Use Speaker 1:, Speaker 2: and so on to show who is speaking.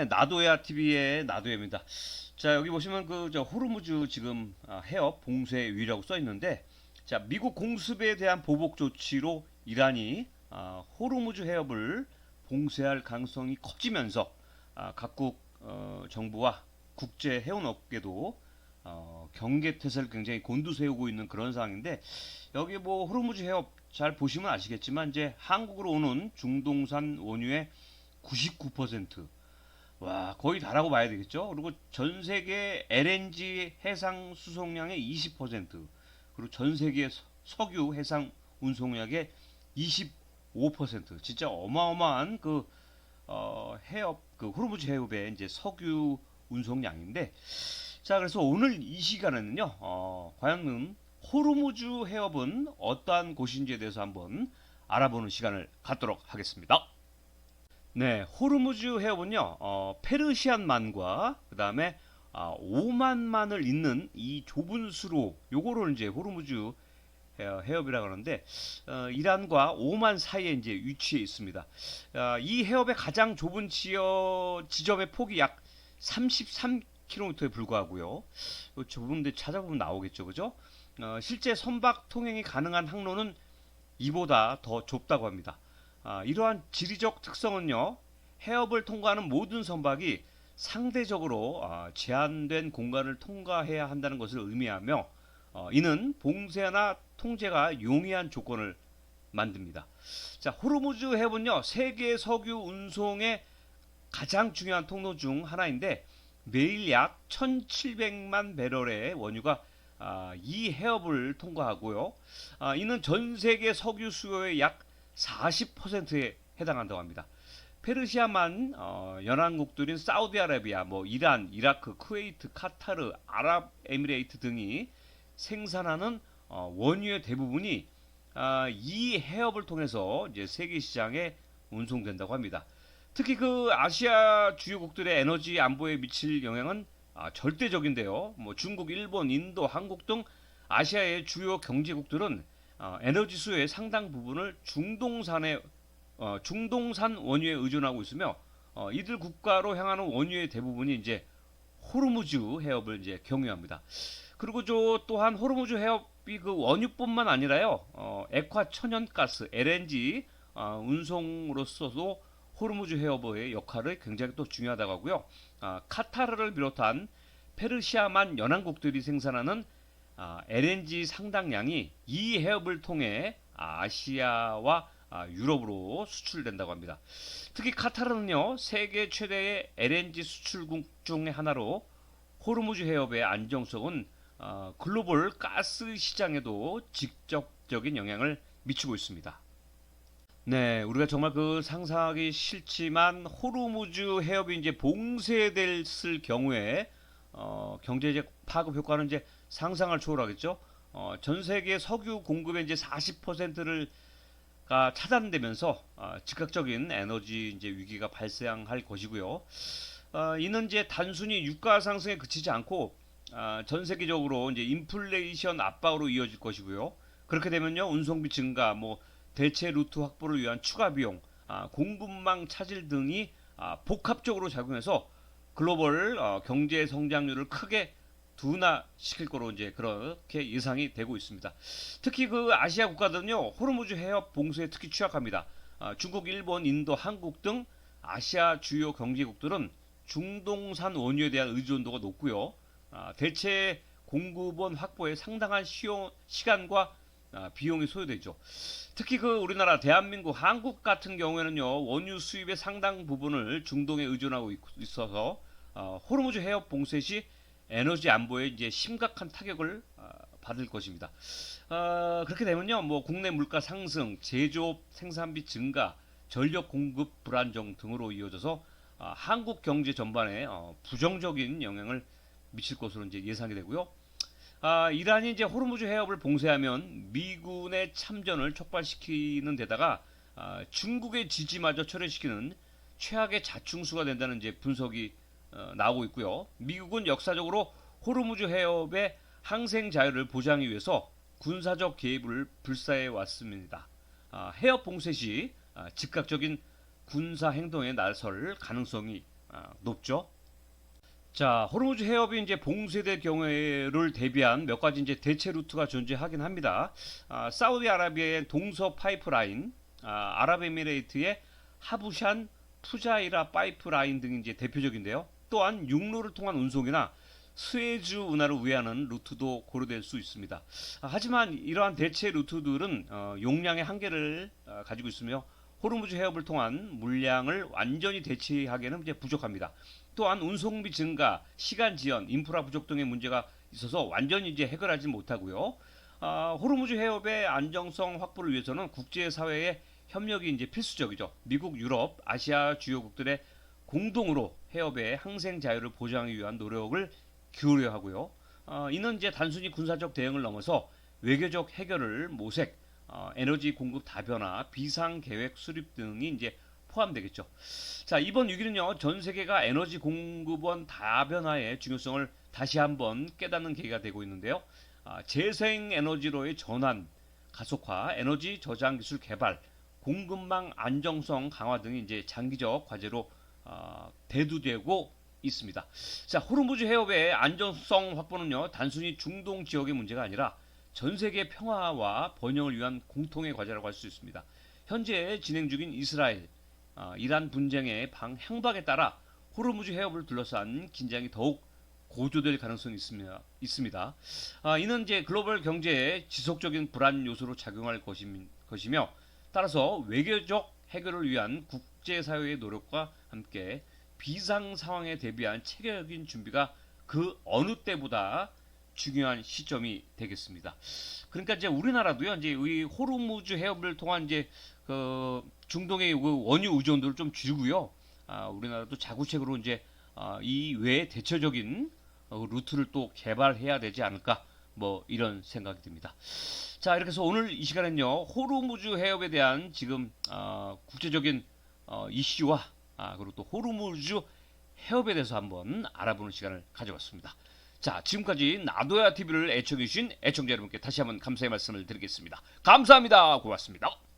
Speaker 1: 네, 나도야 TV의 나도야입니다. 자, 여기 보시면 그 저 호르무즈 지금 해협 봉쇄 위라고 써 있는데, 자, 미국 공습에 대한 보복 조치로 이란이 호르무즈 해협을 봉쇄할 가능성이 커지면서 각국 정부와 국제 해운업계도 경계 태세를 굉장히 곤두세우고 있는 그런 상황인데, 여기 뭐 호르무즈 해협 잘 보시면 아시겠지만 이제 한국으로 오는 중동산 원유의 99%, 와, 거의 다라고 봐야 되겠죠. 그리고 전 세계 LNG 해상 수송량의 20%, 그리고 전 세계 석유 해상 운송량의 25%, 진짜 어마어마한 그 해협, 그 호르무즈 해협의 이제 석유 운송량인데, 자, 그래서 오늘 이 시간에는요, 과연 호르무즈 해협은 어떠한 곳인지에 대해서 한번 알아보는 시간을 갖도록 하겠습니다. 네, 호르무즈 해협은요, 페르시안만과 그 다음에 오만만을 잇는 이 좁은 수로, 요거를 이제 호르무즈 해협이라고 하는데, 이란과 오만 사이에 이제 위치해 있습니다. 이 해협의 가장 좁은 지점의 폭이 약 33km에 불과하고요. 좁은데 찾아보면 나오겠죠, 그죠? 실제 선박 통행이 가능한 항로는 이보다 더 좁다고 합니다. 이러한 지리적 특성은요, 해협을 통과하는 모든 선박이 상대적으로 제한된 공간을 통과해야 한다는 것을 의미하며, 이는 봉쇄나 통제가 용이한 조건을 만듭니다. 자, 호르무즈 해협은요, 세계 석유 운송의 가장 중요한 통로 중 하나인데, 매일 약 1700만 배럴의 원유가 이 해협을 통과하고요. 이는 전 세계 석유 수요의 약 40%에 해당한다고 합니다. 페르시아만 연안국들인 사우디아라비아, 뭐 이란, 이라크, 쿠웨이트, 카타르, 아랍에미레이트 등이 생산하는 원유의 대부분이 이 해협을 통해서 이제 세계 시장에 운송된다고 합니다. 특히 그 아시아 주요국들의 에너지 안보에 미칠 영향은 절대적인데요. 뭐 중국, 일본, 인도, 한국 등 아시아의 주요 경제국들은 에너지 수요의 상당 부분을 중동산 원유에 의존하고 있으며, 이들 국가로 향하는 원유의 대부분이 이제 호르무즈 해협을 이제 경유합니다. 그리고 또한 호르무즈 해협이 그 원유뿐만 아니라요, 액화 천연가스 LNG 운송으로서도 호르무즈 해협의 역할을 굉장히 또 중요하다고 하고요. 카타르를 비롯한 페르시아만 연안국들이 생산하는 LNG 상당량이 이 해협을 통해 아시아와 유럽으로 수출된다고 합니다. 특히 카타르는요, 세계 최대의 LNG 수출국 중의 하나로 호르무즈 해협의 안정성은 글로벌 가스 시장에도 직접적인 영향을 미치고 있습니다. 네, 우리가 정말 그 상상하기 싫지만 호르무즈 해협이 이제 봉쇄됐을 경우에 경제적 파급 효과는 이제 상상을 초월하겠죠. 전 세계 석유 공급의 이제 40%가 차단되면서 즉각적인 에너지 이제 위기가 발생할 것이고요. 이는 이제 단순히 유가 상승에 그치지 않고 전 세계적으로 이제 인플레이션 압박으로 이어질 것이고요. 그렇게 되면요, 운송비 증가, 뭐 대체 루트 확보를 위한 추가 비용, 공급망 차질 등이 복합적으로 작용해서 글로벌 경제 성장률을 크게 둔화시킬 거로 이제 그렇게 예상이 되고 있습니다. 특히 그 아시아 국가들은요, 호르무즈 해협 봉쇄에 특히 취약합니다. 중국, 일본, 인도, 한국 등 아시아 주요 경제국들은 중동산 원유에 대한 의존도가 높고요. 대체 공급원 확보에 상당한 시간과 비용이 소요되죠. 특히 그 우리나라 대한민국 한국 같은 경우에는요, 원유 수입의 상당 부분을 중동에 의존하고 있어서 호르무즈 해협 봉쇄 시 에너지 안보에 이제 심각한 타격을 받을 것입니다. 그렇게 되면요, 뭐 국내 물가 상승, 제조업 생산비 증가, 전력 공급 불안정 등으로 이어져서 한국 경제 전반에 부정적인 영향을 미칠 것으로 이제 예상이 되고요. 이란이 이제 호르무즈 해협을 봉쇄하면 미군의 참전을 촉발시키는 데다가 중국의 지지마저 철회시키는 최악의 자충수가 된다는 이제 분석이 나오고 있고요. 미국은 역사적으로 호르무즈 해협의 항생 자유를 보장하기 위해서 군사적 개입을 불사해 왔습니다. 해협 봉쇄 시 즉각적인 군사 행동에 나설 가능성이 높죠. 자, 호르무즈 해협이 이제 봉쇄될 경우를 대비한 몇 가지 이제 대체 루트가 존재하긴 합니다. 사우디아라비아의 동서 파이프라인, 아랍에미레이트의 하부샨 푸자이라 파이프라인 등이 이제 대표적인데요. 또한 육로를 통한 운송이나 스에즈 운하를 위하는 루트도 고려될 수 있습니다. 하지만 이러한 대체 루트들은 용량의 한계를 가지고 있으며 호르무즈 해협을 통한 물량을 완전히 대체하기에는 이제 부족합니다. 또한 운송비 증가, 시간 지연, 인프라 부족 등의 문제가 있어서 완전히 이제 해결하지 못하고요. 호르무즈 해협의 안정성 확보를 위해서는 국제사회의 협력이 이제 필수적이죠. 미국, 유럽, 아시아 주요국들의 공동으로 해협의 항생 자유를 보장하기 위한 노력을 기울여야 하고요. 이는 이제 단순히 군사적 대응을 넘어서 외교적 해결을 모색, 에너지 공급 다변화, 비상 계획 수립 등이 이제 포함되겠죠. 자, 이번 위기는요, 전 세계가 에너지 공급원 다변화의 중요성을 다시 한번 깨닫는 계기가 되고 있는데요. 재생 에너지로의 전환, 가속화, 에너지 저장 기술 개발, 공급망 안정성 강화 등이 이제 장기적 과제로 대두되고 있습니다. 자, 호르무즈 해협의 안정성 확보는요, 단순히 중동 지역의 문제가 아니라 전 세계 평화와 번영을 위한 공통의 과제라고 할 수 있습니다. 현재 진행 중인 이스라엘, 이란 분쟁의 향박에 따라 호르무즈 해협을 둘러싼 긴장이 더욱 고조될 가능성이 있습니다. 이는 이제 글로벌 경제에 지속적인 불안 요소로 작용할 것이며 따라서 외교적 해결을 위한 국제사회의 노력과 함께 비상 상황에 대비한 체계적인 준비가 그 어느 때보다 중요한 시점이 되겠습니다. 그러니까 이제 우리나라도요, 이제 이 호르무즈 해협을 통한 이제 그 중동의 그 원유 의존도를 좀 줄이고요. 우리나라도 자구책으로 이제 이 외에 대체적인 루트를 또 개발해야 되지 않을까, 뭐 이런 생각이 듭니다. 자, 이렇게 해서 오늘 이 시간은요, 호르무즈 해협에 대한 지금 국제적인 이슈와 그리고 또 호르무즈 해협에 대해서 한번 알아보는 시간을 가져봤습니다. 자, 지금까지 나도야 TV를 애청해주신 애청자 여러분께 다시 한번 감사의 말씀을 드리겠습니다. 감사합니다. 고맙습니다.